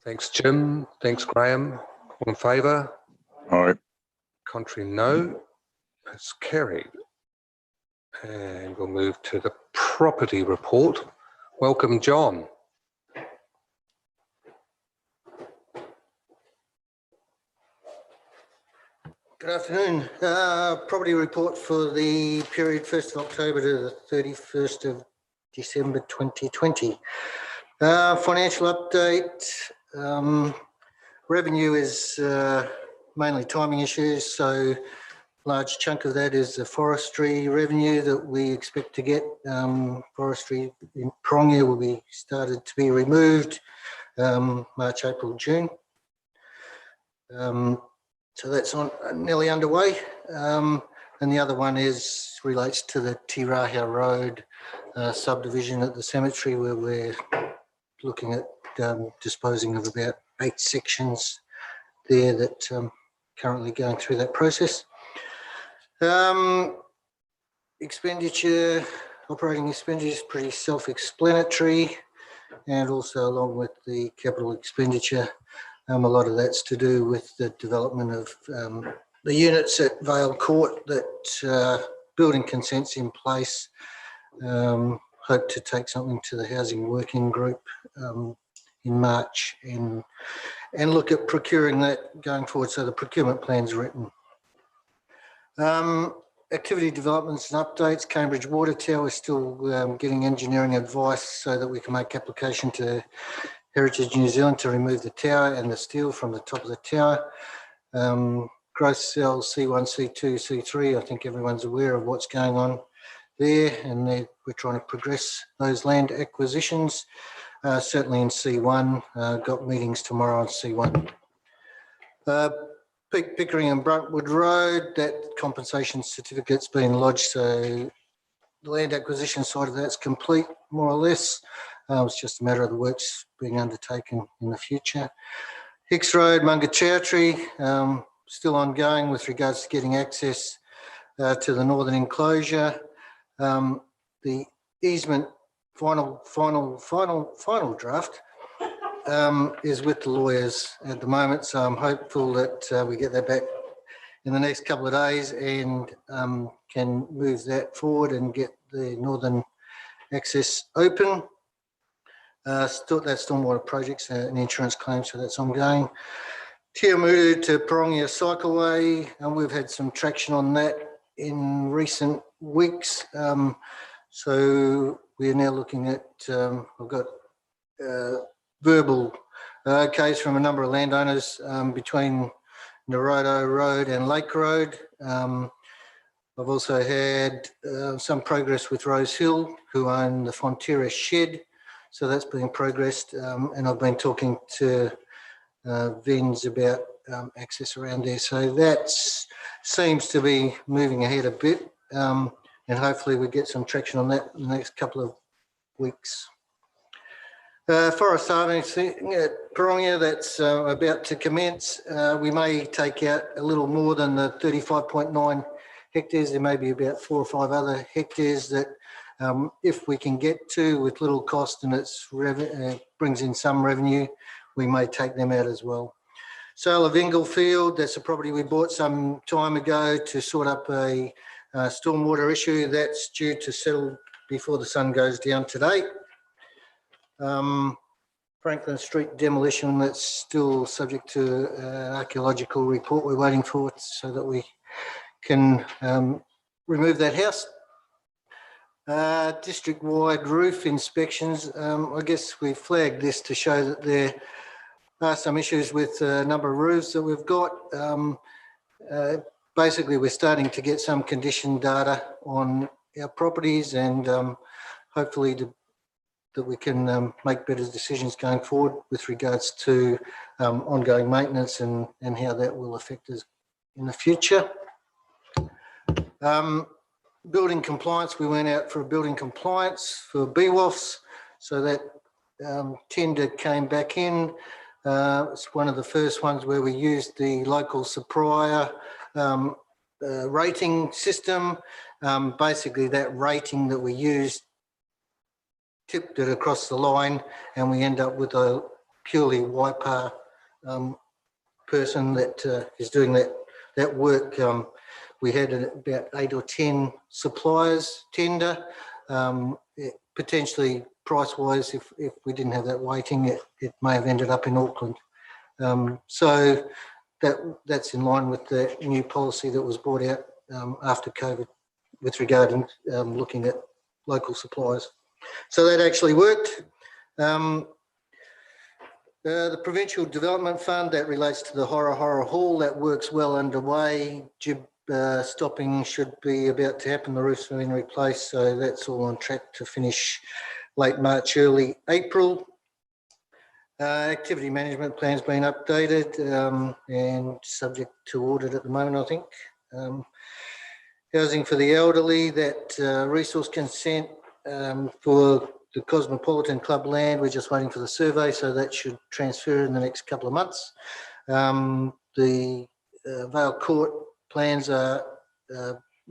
Thanks, Jim. Thanks, Graham. All in favour? Aye. Contrary, no. It's carried. And we'll move to the property report. Welcome, John. Good afternoon. Property report for the period 1st of October to the 31st of December 2020. Financial update. Revenue is mainly timing issues, so large chunk of that is the forestry revenue that we expect to get. Forestry in Prongia will be started to be removed March, April, June. So that's nearly underway. And the other one relates to the Tiraha Road subdivision at the cemetery, where we're looking at disposing of about 8 sections there that currently going through that process. Expenditure, operating expenditure is pretty self-explanatory, and also along with the capital expenditure, a lot of that's to do with the development of the units at Vale Court, that building consents in place. Hope to take something to the housing working group in March and look at procuring that going forward. So the procurement plan's written. Activity developments and updates. Cambridge Water Tower is still getting engineering advice so that we can make application to Heritage New Zealand to remove the tower and the steel from the top of the tower. Growth cells C1, C2, C3, I think everyone's aware of what's going on there, and we're trying to progress those land acquisitions. Certainly in C1, got meetings tomorrow on C1. Pickering and Bruntwood Road, that compensation certificate's been lodged, so the land acquisition side of that's complete, more or less. It's just a matter of the works being undertaken in the future. Hicks Road, Mungachautri, still ongoing with regards to getting access to the northern enclosure. The easement final draft is with the lawyers at the moment, so I'm hopeful that we get that back in the next couple of days and can move that forward and get the northern access open. That stormwater project's an insurance claim, so that's ongoing. Tiamutu to Porongia Cycleway, and we've had some traction on that in recent weeks. So we're now looking at, I've got verbal case from a number of landowners between Narodo Road and Lake Road. I've also had some progress with Rose Hill, who own the Fonterra shed. So that's being progressed. And I've been talking to Vins about access around there. So that seems to be moving ahead a bit. And hopefully we get some traction on that in the next couple of weeks. Forest harvesting at Porongia, that's about to commence. We may take out a little more than the 35.9 hectares. There may be about 4 or 5 other hectares that if we can get to with little cost and it's brings in some revenue, we may take them out as well. Sale of Inglefield, that's a property we bought some time ago to sort up a stormwater issue that's due to settle before the sun goes down today. Franklin Street demolition, that's still subject to an archaeological report we're waiting for so that we can remove that house. District-wide roof inspections, I guess we flagged this to show that there are some issues with a number of roofs that we've got. Basically, we're starting to get some condition data on our properties and hopefully that we can make better decisions going forward with regards to ongoing maintenance and how that will affect us in the future. Building compliance, we went out for a building compliance for BWOFs, so that tender came back in. It's one of the first ones where we used the local supplier rating system. Basically, that rating that we used tipped it across the line, and we end up with a purely WIPA person that is doing that work. We had about 8 or 10 suppliers tender. Potentially price-wise, if we didn't have that weighting, it may have ended up in Auckland. So that's in line with the new policy that was brought out after COVID with regard to looking at local suppliers. So that actually worked. The Provincial Development Fund, that relates to the Horror Hall, that works well underway. Jib stopping should be about to happen. The roof's been replaced, so that's all on track to finish late March, early April. Activity management plan's been updated and subject to audit at the moment, I think. Housing for the elderly, that resource consent for the Cosmopolitan Club land, we're just waiting for the survey, so that should transfer in the next couple of months. The Vale Court plans are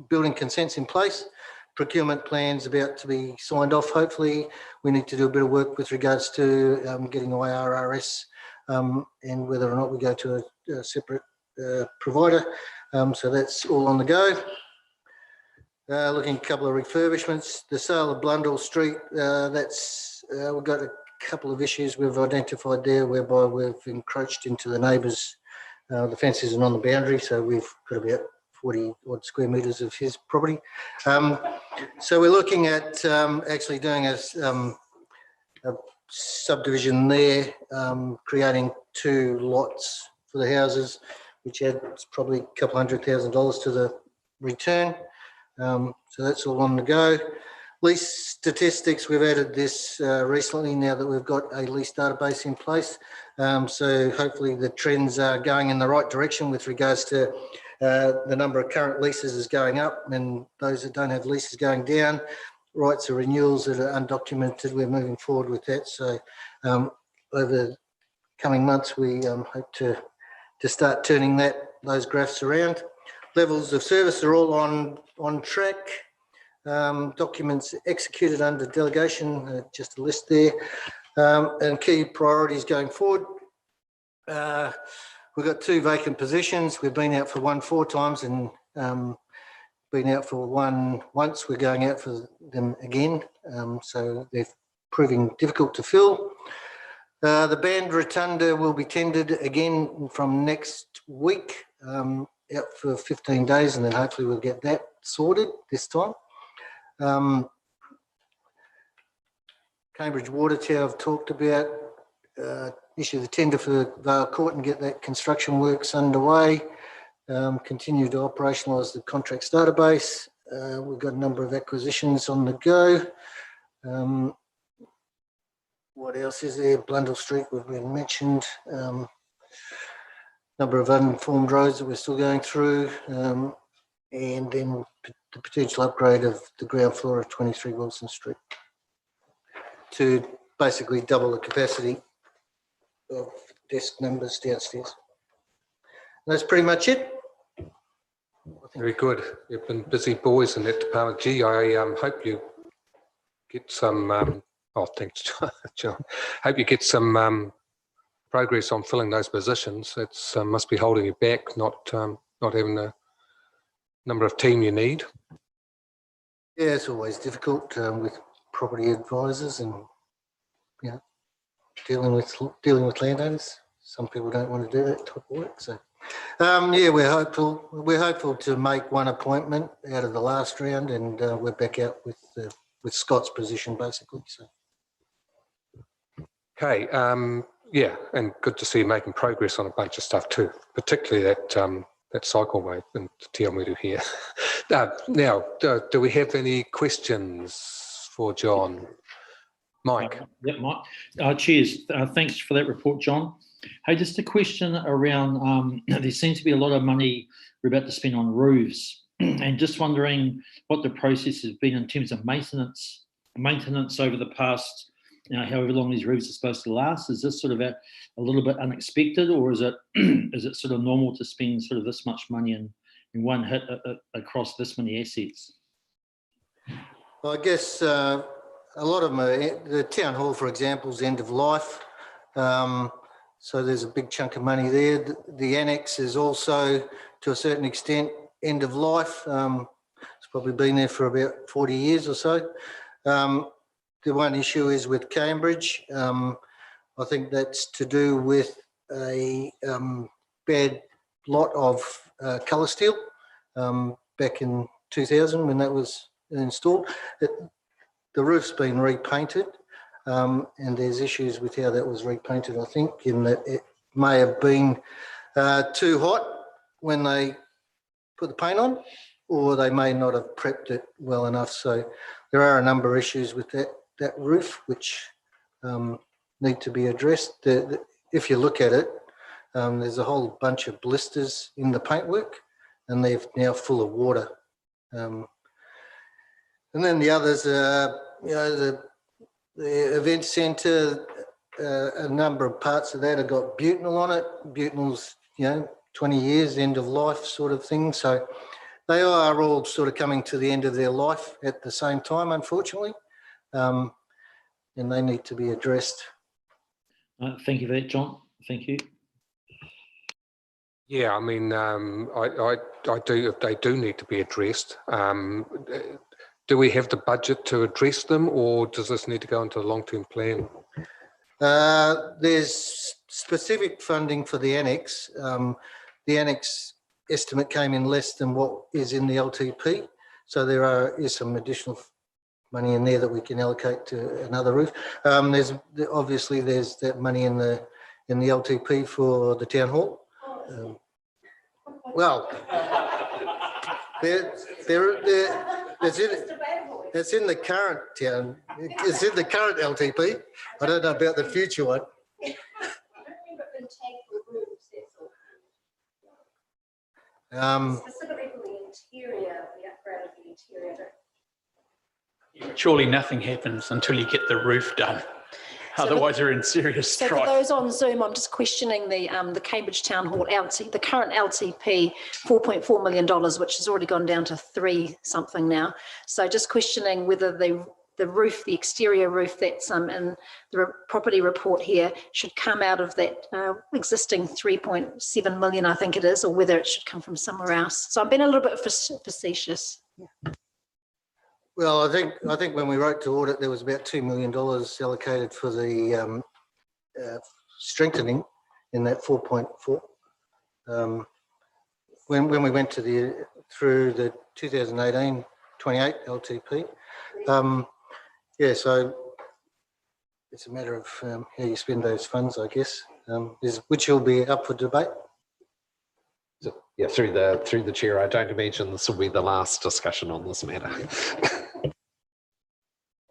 building consents in place. Procurement plans about to be signed off, hopefully. We need to do a bit of work with regards to getting IRRS and whether or not we go to a separate provider. So that's all on the go. Looking at a couple of refurbishments. The sale of Blundell Street, we've got a couple of issues we've identified there whereby we've encroached into the neighbours. The fence isn't on the boundary, so we've got about 40 odd square metres of his property. So we're looking at actually doing a subdivision there, creating 2 lots for the houses, which adds probably a couple $100,000 to the return. So that's all on the go. Lease statistics, we've added this recently now that we've got a lease database in place. So hopefully the trends are going in the right direction with regards to the number of current leases is going up and those that don't have leases going down. Rights of renewals that are undocumented, we're moving forward with that. So over the coming months, we hope to start turning those graphs around. Levels of service are all on track. Documents executed under delegation, just a list there. And key priorities going forward. We've got 2 vacant positions. We've been out for one 4 times and been out for one once. We're going out for them again. So they're proving difficult to fill. The band rotunda will be tendered again from next week, out for 15 days, and then hopefully we'll get that sorted this time. Cambridge Water Tower I've talked about, issue the tender for Vale Court and get that construction works underway. Continue to operationalise the contracts database. We've got a number of acquisitions on the go. What else is there? Blundell Street, we've been mentioned. Number of uninformed roads that we're still going through. And then the potential upgrade of the ground floor of 23 Wilson Street to basically double the capacity of desk numbers downstairs. And that's pretty much it. Very good. You've been busy boys in that department. Gee, I hope you get some, thanks, John. Hope you get some progress on filling those positions. It's must be holding you back, not having the number of team you need. Yeah, it's always difficult with property advisors and dealing with landowners. Some people don't want to do that type of work. So yeah, we're hopeful to make one appointment out of the last round, and we're back out with Scott's position basically. So okay, yeah, and good to see you making progress on a bunch of stuff too, particularly that cycleway in Te Awamutu here. Now, do we have any questions for John? Mike. Yeah, Mike. Cheers. Thanks for that report, John. Hey, just a question around, there seems to be a lot of money we're about to spend on roofs, and just wondering what the process has been in terms of maintenance over the past, however long these roofs are supposed to last. Is this sort of a little bit unexpected, or is it sort of normal to spend sort of this much money in one hit across this many assets? well, I guess a lot of them are, the town hall, for example, is end of life. So there's a big chunk of money there. The annex is also, to a certain extent, end of life. It's probably been there for about 40 years or so. The one issue is with Cambridge. I think that's to do with a bad lot of colour steel back in 2000 when that was installed. The roof's been repainted. And there's issues with how that was repainted, I think, in that it may have been too hot when they put the paint on, or they may not have prepped it well enough. So there are a number of issues with that roof which need to be addressed. If you look at it, there's a whole bunch of blisters in the paintwork, and they're now full of water. And then the others are, the event centre, a number of parts of that have got butanol on it. Butanol's, 20 years, end of life sort of thing. So they are all sort of coming to the end of their life at the same time, unfortunately. And they need to be addressed. Thank you for that, John. Thank you. Yeah, I mean, they do need to be addressed. Do we have the budget to address them, or does this need to go into the long-term plan? There's specific funding for the annex. The annex estimate came in less than what is in the LTP. So there is some additional money in there that we can allocate to another roof. There's that money in the LTP for the town hall. Well, It's in the current town. It's in the current LTP. I don't know about the future one. Specifically for the interior, the upgrade of the interior. Surely nothing happens until you get the roof done. Otherwise, we're in serious So strife. for those on Zoom, I'm just questioning the Cambridge Town Hall LT, the current LTP, $4.4 million, which has already gone down to 3 something now. So just questioning whether the roof, the exterior roof that's in the property report here should come out of that existing 3.7 million, I think it is, or whether it should come from somewhere else. So I'm being a little bit facetious. Yeah. Well, I think when we wrote to audit, there was about $2 million allocated for the strengthening in that 4.4. When we went to through the 2018-28 LTP, yeah, so it's a matter of how you spend those funds, I guess, which will be up for debate. Yeah, through the chair, I don't imagine this will be the last discussion on this matter.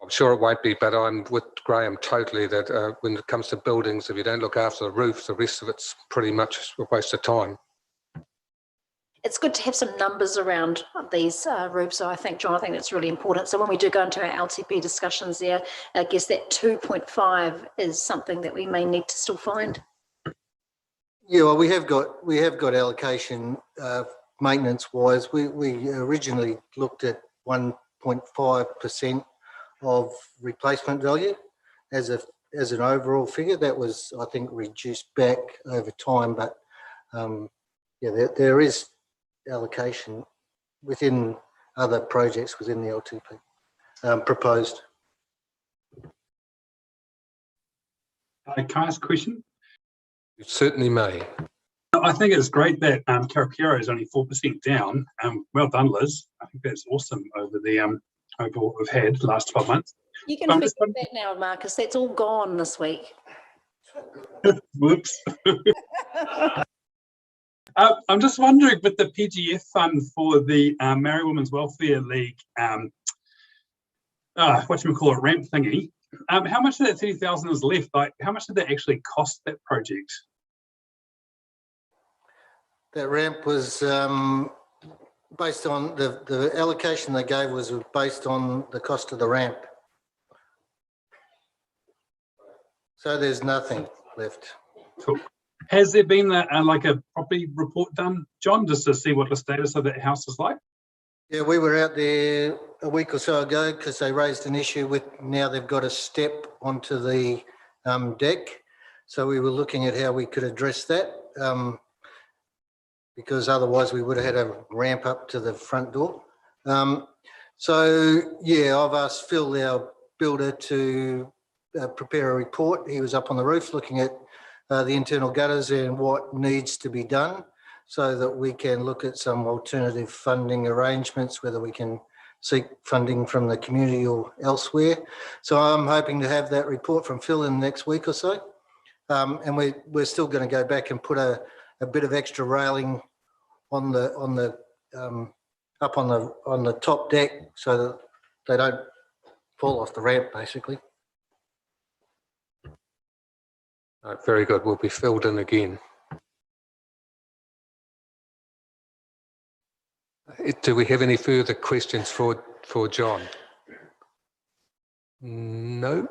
I'm sure it won't be, but I'm with Graham totally that when it comes to buildings, if you don't look after the roofs, the rest of it's pretty much a waste of time. It's good to have some numbers around these roofs. So I think, John, I think that's really important. So when we do go into our LTP discussions there, I guess that 2.5 is something that we may need to still find. Yeah, well, we have got allocation maintenance wise. We originally looked at 1.5% of replacement value as an overall figure. That was, I think, reduced back over time, but yeah, there is allocation within other projects within the LTP proposed. Can I ask a question? You certainly may. I think it's great that Karapiro is only 4% down. Well done, Liz. I think that's awesome over what we've had the last 12 months. You can forget that now, Marcus. That's all gone this week. Whoops. I'm just wondering, with the PGF fund for the Maori Women's Welfare League, whatchamacallit, ramp thingy, how much of that 30,000 is left? Like, how much did that actually cost that project? That ramp was based on the allocation they gave was based on the cost of the ramp. So there's nothing left. Cool. Has there been like a property report done, John, just to see what the status of that house is like? Yeah, we were out there a week or so ago because they raised an issue with now they've got a step onto the deck. So we were looking at how we could address that because otherwise we would have had a ramp up to the front door. So yeah, I've asked Phil, our builder, to prepare a report. He was up on the roof looking at the internal gutters and what needs to be done so that we can look at some alternative funding arrangements, whether we can seek funding from the community or elsewhere. So I'm hoping to have that report from Phil in the next week or so. And we're still going to go back and put a bit of extra railing on the top deck so that they don't fall off the ramp, basically. Very good. We'll be filled in again. Do we have any further questions for John? No.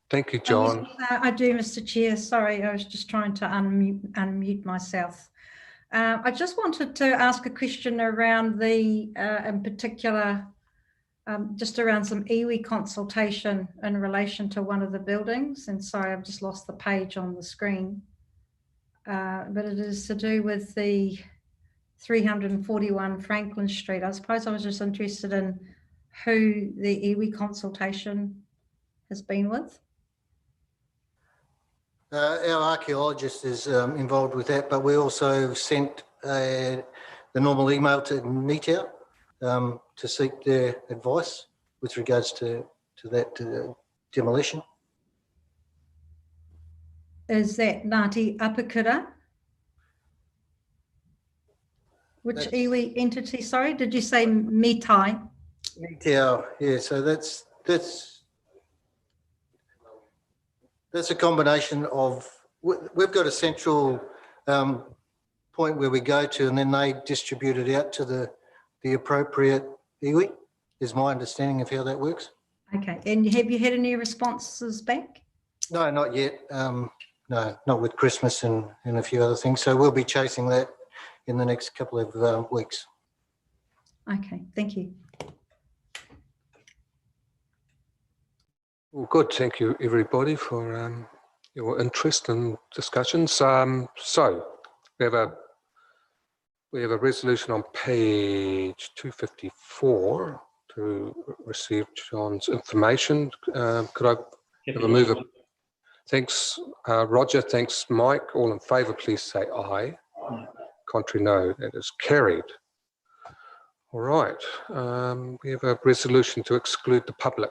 Thank you, John. I do, Mr. Chair. Sorry, I was just trying to unmute myself. I just wanted to ask a question around the, in particular, just around some iwi consultation in relation to one of the buildings. And sorry, I've just lost the page on the screen. But it is to do with the 341 Franklin Street. I suppose I was just interested in who the iwi consultation has been with. Our archaeologist is involved with that, but we also sent the normal email to NITA to seek their advice with regards to that demolition. Is that Ngāti Apakura? Which That's- iwi entity, sorry, did you say Mitai? Yeah, so that's a combination of, we've got a central point where we go to, and then they distribute it out to the appropriate iwi, is my understanding of how that works. Okay, and have you had any responses back? No, not yet. No, not with Christmas and a few other things. So we'll be chasing that in the next couple of weeks. Okay, thank you. Well, good. Thank you, everybody, for your interest and discussions. So we have a resolution on page 254 to receive John's information. Could I have a mover? Thanks, Roger. Thanks, Mike. All in favour, please say aye. Contrary, no. That is carried. All right. We have a resolution to exclude the public